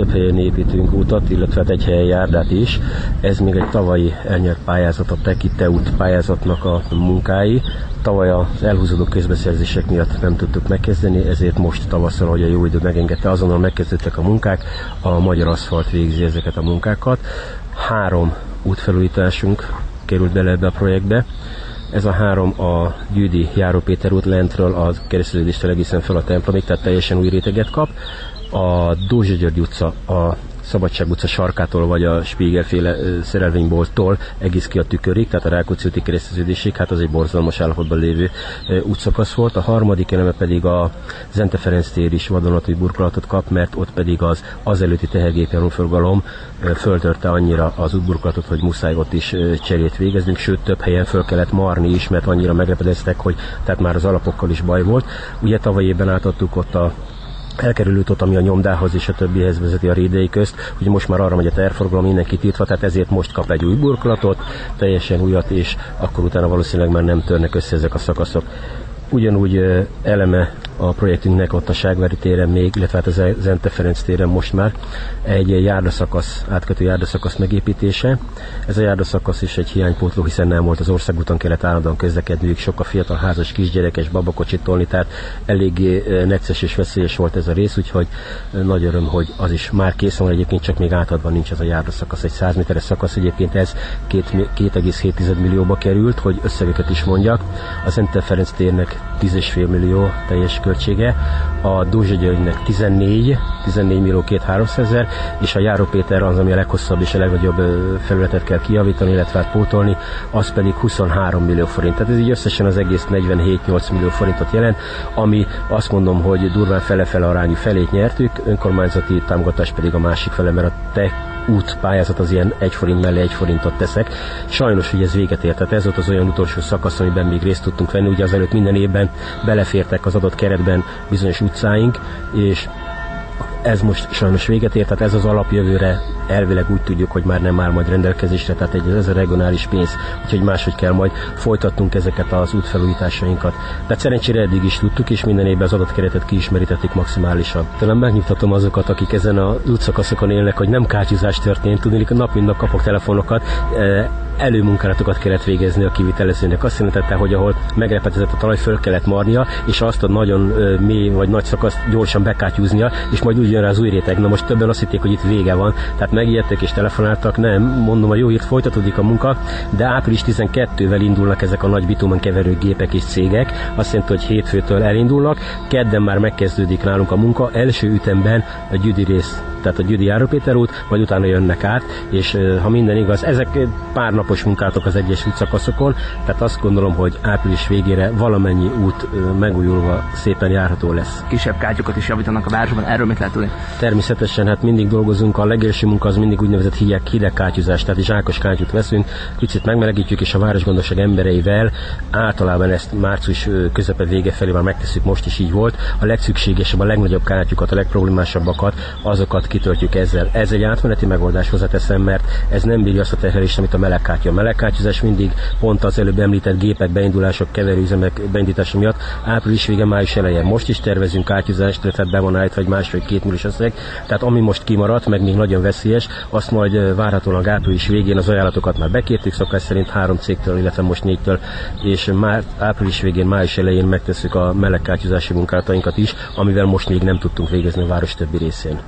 több helyen építünk útat, illetve egy helyen járdát is. Ez még egy tavalyi elnyert pályázat, a Tekite út pályázatnak a munkái. Tavaly az elhúzódó közbeszerzések miatt nem tudtuk megkezdeni, ezért most tavasszal, hogy a jó idő megengedte, azonnal megkezdődtek a munkák, a Magyar Aszfalt végzi ezeket a munkákat. 3 útfelújításunk került bele ebbe a projektbe. Ez a 3 a Győdi Járó Péter út lentről a kereszteződéstől egészen fel a templomig, tehát teljesen új réteget kap. A Dózsa György utca a Szabadság utca sarkától, vagy a Spiegelféle szerelvénybolttól egész ki a Tükörig, tehát a Rákóczi úti kereszteződésig, hát az egy borzalmas állapotban lévő útszakasz volt. A harmadik eleme pedig a Zente Ferenc tér is vadonatúj burkolatot kap, mert ott pedig az előtti tehergépjárműforgalom föltörte annyira az útburkolatot, hogy muszáj ott is cserét végeznünk, sőt több helyen föl kellett marni is, mert annyira meglepedeztek, hogy tehát már az alapokkal is baj volt. Ugye tavaly évben átadtuk ott a elkerülőt ott, ami a nyomdához és a többihez vezeti a Rédei közt, hogy most már arra megy a tervforgalom, mindenki tiltva, tehát ezért most kap egy új burkolatot, teljesen újat, és akkor utána valószínűleg már nem törnek össze ezek a szakaszok. Ugyanúgy eleme a projektünknek ott a Ságvári téren még, illetve hát a Zente Ferenc téren most már egy járdaszakasz, átkötő járdaszakasz megépítése. Ez a járdaszakasz is egy hiánypótló, hiszen nem volt az országúton, kellett állandóan közlekedniük, sok a fiatal házas kisgyerekes babakocsit tolni, tehát eléggé necces és veszélyes volt ez a rész, úgyhogy nagy öröm, hogy az is már készen van, egyébként csak még átadva nincs ez a járdaszakasz. Egy 100 méteres szakasz, egyébként ez 2,7 millióba került, hogy összegeket is mondjak. A Zente Ferenc térnek 10,5 millió teljes költsége, a Dózsa Györgynek 14 millió 200 000, és a Járó Péter az, ami a leghosszabb és a legnagyobb felületet kell kijavítani, illetve hát pótolni, az pedig 23 millió forint. Tehát ez így összesen az egész 47-8 millió forintot jelent, ami azt mondom, hogy durván fele-fele arányú felét nyertük, önkormányzati támogatás pedig a másik fele, mert a útpályázat az ilyen 1 forint mellé 1 forintot teszek. Sajnos, hogy ez véget ért, tehát ez volt az olyan utolsó szakasz, amiben még részt tudtunk venni, ugye azelőtt minden évben belefértek az adott keretben bizonyos utcáink, és ez most sajnos véget ért, tehát ez az alapjövőre elvileg úgy tudjuk, hogy már nem áll majd rendelkezésre, tehát ez a regionális pénz, úgyhogy máshogy kell majd folytatnunk ezeket az útfelújításainkat. De szerencsére eddig is tudtuk, és minden évben az adott keretet kiismerítettük maximálisan. Talán megnyugtatom azokat, akik ezen az útszakaszokon élnek, hogy nem kátyúzás történt, tudni, nap mint nap kapok telefonokat, előmunkálatokat kellett végezni a kivitelezőnek. Azt jelentette, hogy ahol megrepedezett a talaj, föl kellett marnia, és azt a nagyon mély vagy nagy szakaszt gyorsan bekátyúznia, és majd úgy jön rá az új réteg. Na most többen azt hitték, hogy itt vége van, tehát megijedtek és telefonáltak, nem, mondom, a jó hírt, folytatódik a munka, de április 12-vel indulnak ezek a nagy bitumen keverő gépek és cégek, azt jelenti, hogy hétfőtől elindulnak, kedden már megkezdődik nálunk a munka, első ütemben a Győdi rész, tehát a Győdi Járó Péter út, majd utána jönnek át, és ha minden igaz, ezek pár napos munkátok az egyes útszakaszokon, tehát azt gondolom, hogy április végére valamennyi út megújulva szépen járható lesz. Kisebb kátyukat is javítanak a városban, erről mit lehet tudni? Természetesen, hát mindig dolgozunk, a legelső munka az mindig úgynevezett hideg kátyúzás, tehát zsákos kátyút veszünk, picit megmelegítjük, és a városgondosság embereivel általában ezt március közepe vége felé már megtesszük, most is így volt. A legszükségesebb, a legnagyobb kátyukat, a legproblémásabbakat, azokat kitöltjük ezzel. Ez egy átmeneti megoldás, hozzáteszem, mert ez nem bírja azt a terhelést, amit a melegkátyú. A melegkátyúzás mindig pont az előbb említett gépek, beindulások, keverőüzemek beindítása miatt április vége, május eleje. Most is tervezünk kátyúzást, tehát be van állítva egy 1,5-2 milliós összeg. Tehát ami most kimaradt, meg még nagyon veszélyes, azt majd várhatóan április végén az ajánlatokat már bekértük, szokás szerint 3 cégtől, illetve most 4-től, és már április végén, május elején megtesszük a melegkátyúzási munkálatainkat is, amivel most még nem tudtunk végezni a város többi részén.